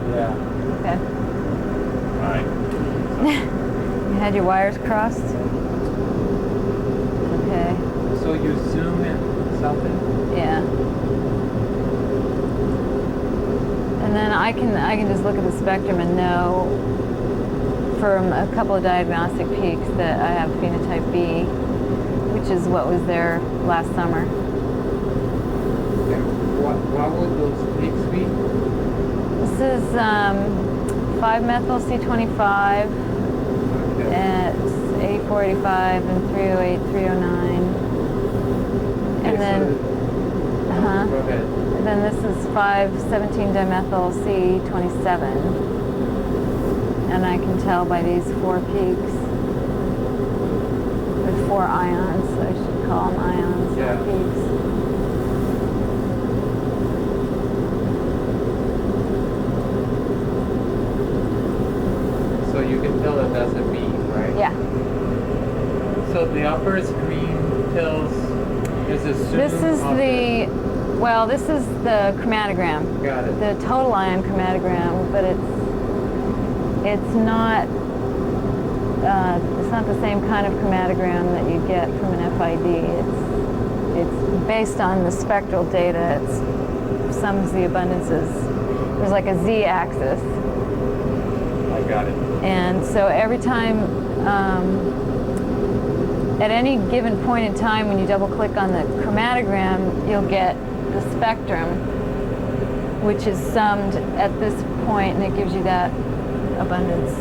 Yeah. Okay. Right. You had your wires crossed? Okay. So you zoom in something? Yeah. And then I can just look at the spectrum and know from a couple of diagnostic peaks that I have phenotype B, which is what was there last summer. And what would those peaks be? This is 5-methyl C25. Okay. It's 8485 and 308, 309. And then, Go ahead. and then this is 5-17-dimethyl C27. And I can tell by these 4 peaks. There's 4 ions, I should call them ions, Yeah. not peaks. So you can tell that that's a B, right? Yeah. So the upper screen tells is a zoom This is of this is the chromatogram. Got it. The total ion chromatogram, but it's not the same kind of chromatogram that you get from an FID. It's based on the spectral data. It sums the abundances. There's like a z-axis. I got it. And so every time, at any given point in time when you double click on the chromatogram, you'll get the spectrum, which is summed at this point, and it gives you that abundance.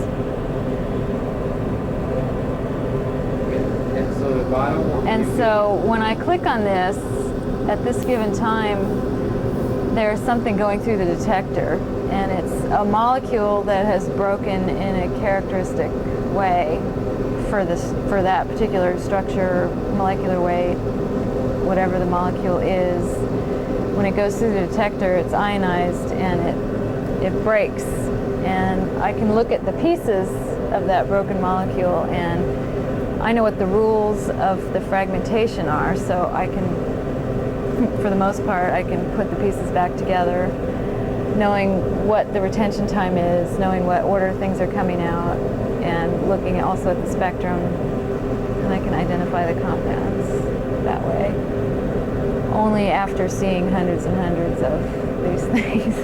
And so the bottom one. And so when I click on this, at this given time, there's something going through the detector, and it's a molecule that has broken in a characteristic way for that particular structure, molecular weight, whatever the molecule is. When it goes through the detector, it's ionized and it breaks. And I can look at the pieces of that broken molecule, and I know what the rules of the fragmentation are, so I can, for the most part, I can put the pieces back together, knowing what the retention time is, knowing what order things are coming out, and looking also at the spectrum, and I can identify the compounds that way. Only after seeing hundreds and hundreds of these things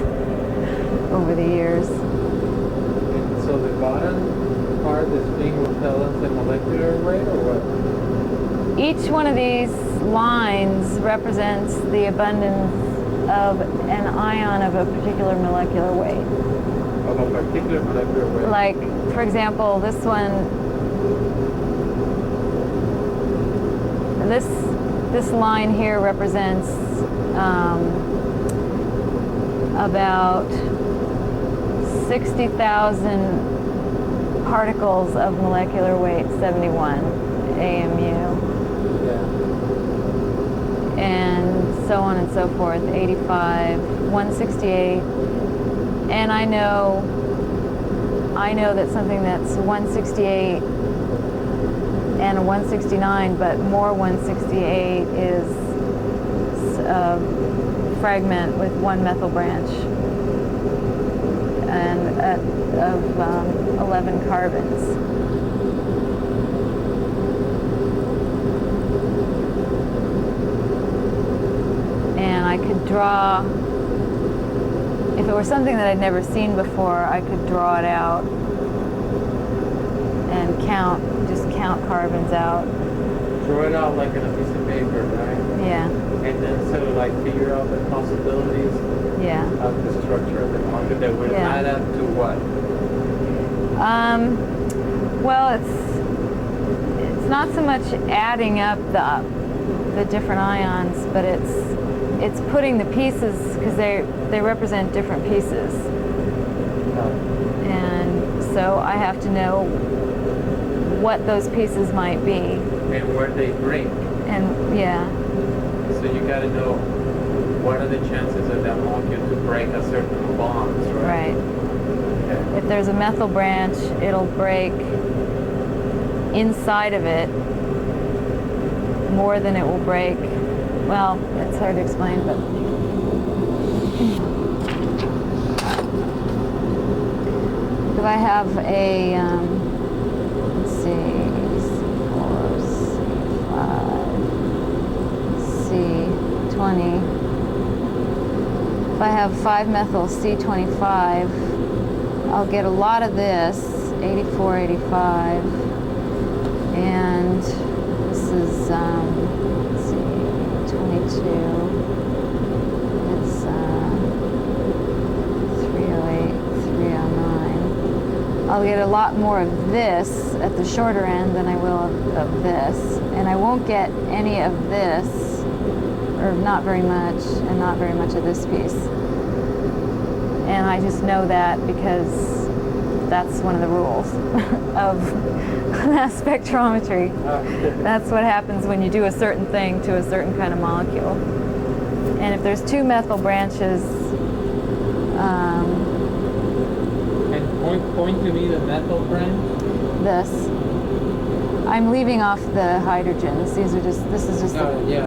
over the years. And so the bottom part, this thing will tell us the molecular weight or what? Each one of these lines represents the abundance of an ion of a particular molecular weight. Of a particular molecular weight. Like, for example, this one, this line here represents about 60,000 particles of molecular weight 71 AMU. Yeah. And so on and so forth, 85, 168, and I know that something that's 168 and a 169, but more 168 is a fragment with 1 methyl branch and of 11 carbons. And I could draw, if it were something that I'd never seen before, I could draw it out and just count carbons out. Draw it out like on a piece of paper, right? Yeah. And then sort of like figure out the possibilities Yeah. of the structure of the molecule that would Yeah. add up to what? Well, it's not so much adding up the different ions, but it's putting the pieces, because they represent different pieces, and so I have to know what those pieces might be. And where they break. And yeah. So you got to know what are the chances of that molecule to break a certain bonds, right? Right. Okay. If there's a methyl branch, it'll break inside of it more than it will break. Well, it's hard to explain, but I have a, let's see, C4, C5, C20. If I have 5-methyl C25, I'll get a lot of this, 84, 85. And this is, let's see, 22. It's 308, 309. I'll get a lot more of this at the shorter end than I will of this. And I won't get any of this, or not very much, and not very much of this piece. And I just know that because that's one of the rules of mass spectrometry. That's what happens when you do a certain thing to a certain kind of molecule. And if there's 2 methyl branches, And point to me the methyl branch. this, I'm leaving off the hydrogens. These are just, this is just Yeah,